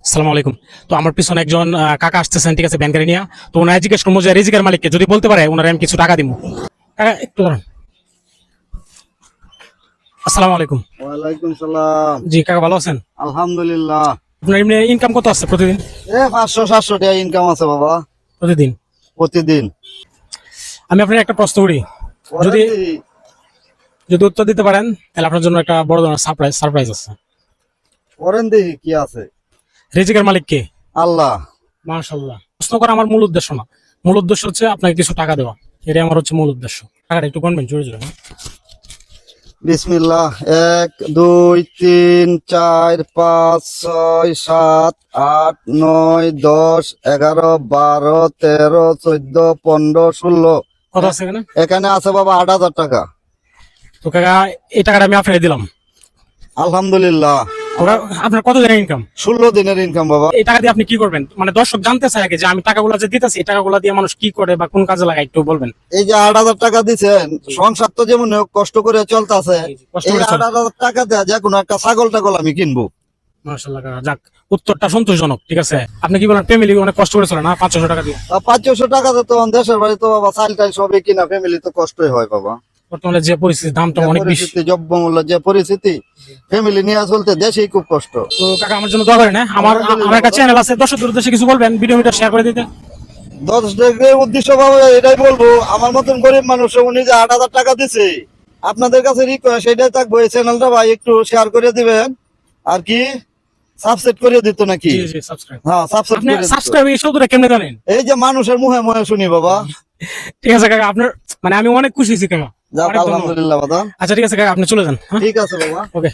আসসালামু আলাইকুম। তো আমার পিছনে একজন কাকা আসতেছেন, ঠিক আছে, ভ্যান গাড়ি নিয়ে। তো ওনারা জিজ্ঞেস করবো যে রিজিকের মালিককে, যদি বলতে পারে ওনারা আমি কিছু টাকা দিব। কাকা একটু দাঁড়ান। আসসালামু আলাইকুম। ওয়ালাইকুম সালাম। জি কাকা, ভালো আছেন? আলহামদুলিল্লাহ। আপনার এমনি ইনকাম কত আছে প্রতিদিন? 500-700 টাকা ইনকাম আছে বাবা প্রতিদিন? প্রতিদিন। আমি আপনার একটা প্রশ্ন করি, যদি যদি উত্তর দিতে পারেন তাহলে আপনার জন্য একটা বড় ধরনের সারপ্রাইজ আছে। করেন দেখি কি আছে। রিজিকের মালিক কে? আল্লাহ। মাশাআল্লাহ। প্রশ্ন করা আমার মূল উদ্দেশ্য না, মূল উদ্দেশ্য হচ্ছে আপনাকে কিছু টাকা দেওয়া। এটাই আমার হচ্ছে মূল উদ্দেশ্য। টাকাটা একটু গণবেন জোরে জোরে। বিসমিল্লাহ। 1 2 3 4 5 6 7 8 9 10 11 12 13 14 15 16। কত আছে এখানে? এখানে আছে বাবা 8,000 টাকা। তো কাকা এই টাকাটা আমি আপনাকে দিলাম। আলহামদুলিল্লাহ। আপনার কত দিনের ইনকাম? 16 দিনের ইনকাম বাবা। এই টাকা দিয়ে আপনি কি করবেন? মানে দর্শক জানতে চায় আগে যে আমি টাকাগুলো যে দিতেছি, এই টাকাগুলো দিয়ে মানুষ কি করে বা কোন কাজে লাগায়, একটু বলবেন। এই যে 8,000 টাকা দিচ্ছেন, সংসার তো যেমন হোক কষ্ট করে চলতেছে। কষ্ট এই করে চলে। 8,000 টাকা দেয়া যে কোনো একটা ছাগল টাগল আমি কিনবো। মাশাআল্লাহ কাকা, যাক উত্তরটা সন্তোষজনক, ঠিক আছে। আপনি কি বলেন ফ্যামিলি অনেক কষ্ট করে চলে না 500 টাকা দিয়ে? 500 টাকা তো দেশের বাড়ি তো বাবা চাল টাল সবই কিনা, ফ্যামিলি তো কষ্টই হয় বাবা। বর্তমানে যে পরিস্থিতি, দামটা অনেক বেশি। দ্রব্যমূল্য যে পরিস্থিতি, ফ্যামিলি নিয়ে চলতে দেশেই খুব কষ্ট। তো কাকা আমার জন্য দোয়া করেন। হ্যাঁ? আমার একটা চ্যানেল আছে, দর্শকদের উদ্দেশ্যে কিছু বলবেন, ভিডিওটা শেয়ার করে দিতে। 10 টাকার উদ্দেশ্য বাবা এটাই বলবো, আমার মতন গরিব মানুষ উনি যে 8,000 টাকা দিছে, আপনাদের কাছে রিকোয়েস্ট এটাই থাকবো, এই চ্যানেলটা ভাই একটু শেয়ার করে দিবেন। আর কি সাবস্ক্রাইব করে দিত নাকি? জি জি, সাবস্ক্রাইব। হ্যাঁ সাবস্ক্রাইব আপনি করে দিত। সাবস্ক্রাইব এই শব্দটা কেমনে জানেন? এই যে মানুষের মুহে মুহে শুনি বাবা। ঠিক আছে কাকা, আপনার মানে আমি অনেক খুশি হয়েছি কাকা। যাক অনেক ধন্যবাদ। আলহামদুলিল্লাহ বাবা। আচ্ছা ঠিক আছে কাকা, আপনি চলে যান। হ্যাঁ? ঠিক আছে বাবা। ওকে।